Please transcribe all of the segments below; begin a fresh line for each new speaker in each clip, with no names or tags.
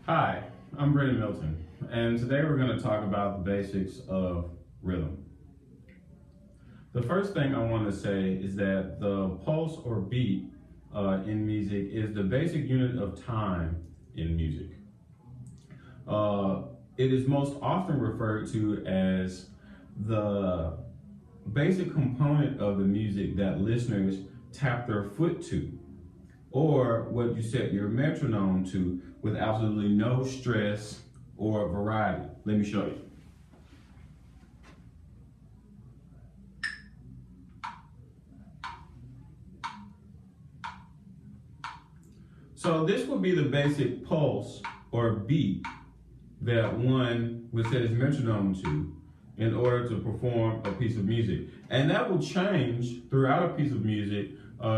Hi, I'm Brendan Milton, and today we're going to talk about the basics of rhythm. The first thing I want to say is that the pulse or beat in music is the basic unit of time in music. It is most often referred to as the basic component of the music that listeners tap their foot to, or what you set your metronome to with absolutely no stress or variety. Let me show you. So this would be the basic pulse or beat that one would set his metronome to in order to perform a piece of music. And that will change throughout a piece of music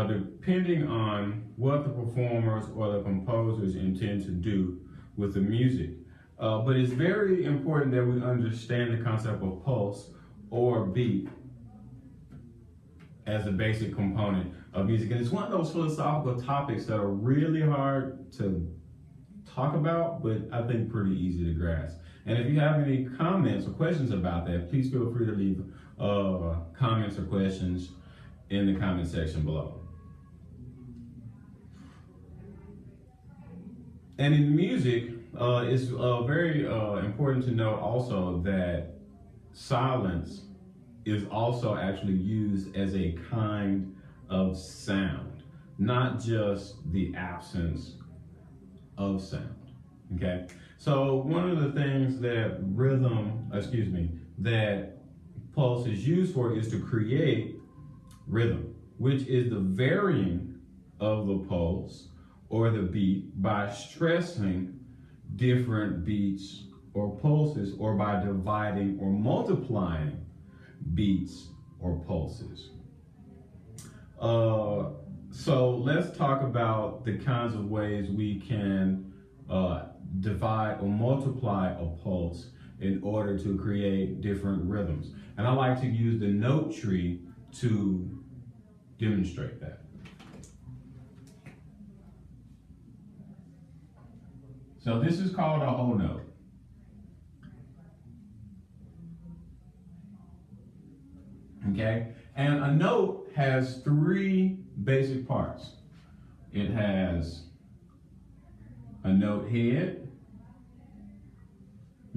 depending on what the performers or the composers intend to do with the music. But it's very important that we understand the concept of pulse or beat as a basic component of music. And it's one of those philosophical topics that are really hard to talk about, but I think pretty easy to grasp. And if you have any comments or questions about that, please feel free to leave comments or questions in the comment section below. And in music, it's very important to note also that silence is also actually used as a kind of sound, not just the absence of sound, okay? So one of the things that that pulse is used for is to create rhythm, which is the varying of the pulse or the beat by stressing different beats or pulses, or by dividing or multiplying beats or pulses. So let's talk about the kinds of ways we can divide or multiply a pulse in order to create different rhythms. And I like to use the note tree to demonstrate that. So this is called a whole note. Okay, and a note has three basic parts. It has a note head,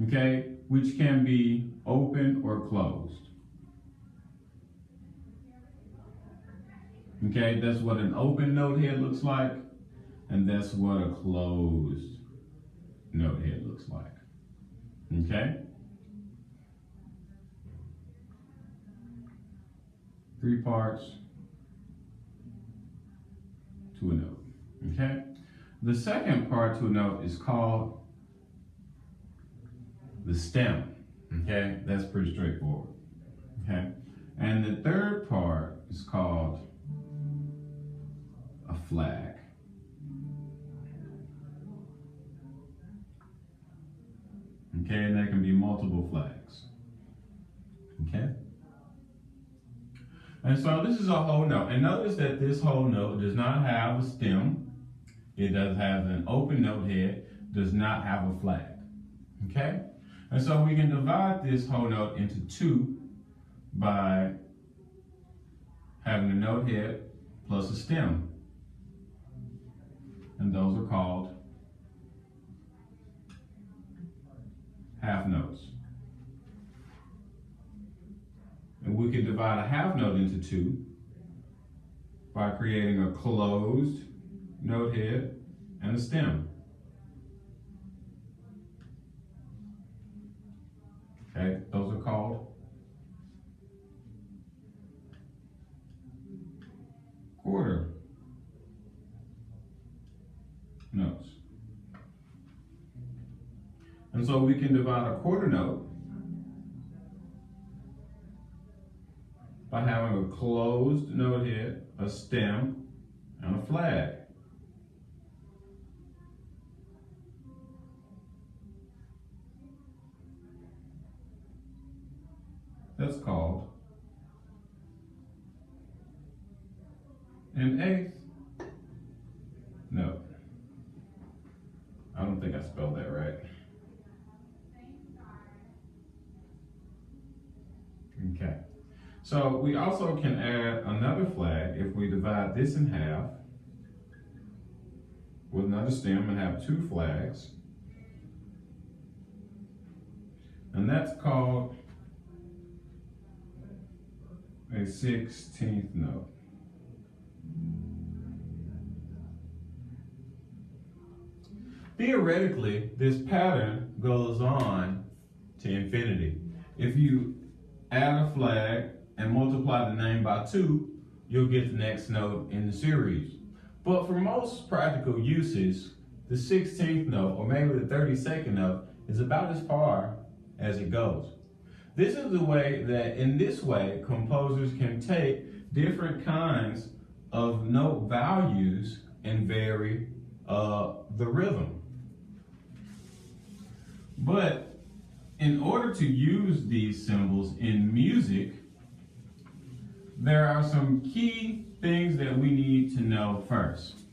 okay, which can be open or closed. Okay, that's what an open note head looks like, and that's what a closed note head looks like. Okay? Three parts to a note. Okay? The second part to a note is called the stem. Okay? That's pretty straightforward. Okay? And the third part is called a flag. Okay, and there can be multiple flags. Okay? And so this is a whole note. And notice that this whole note does not have a stem. It does have an open note head, does not have a flag. Okay? And so we can divide this whole note into two by having a note head plus a stem. And those are called half notes. And we can divide a half note into two by creating a closed note head and a stem. Okay, those are called quarter notes. And so we can divide a quarter note by having a closed note head, a stem, and a flag. That's called an eighth note. I don't think think I spelled that right. Okay. So we also can add another flag if we divide this in half with another stem and have two flags. And that's called a 16th note. Theoretically, this pattern goes on to infinity. If you add a flag and multiply the name by 2, you'll get the next note in the series. But for most practical uses, the 16th note, or maybe the 32nd note, is about as far as it goes. This is the way that, in this way, composers can take different kinds of note values and vary the rhythm. But in order to use these symbols in music, there are some key things that we need to know first.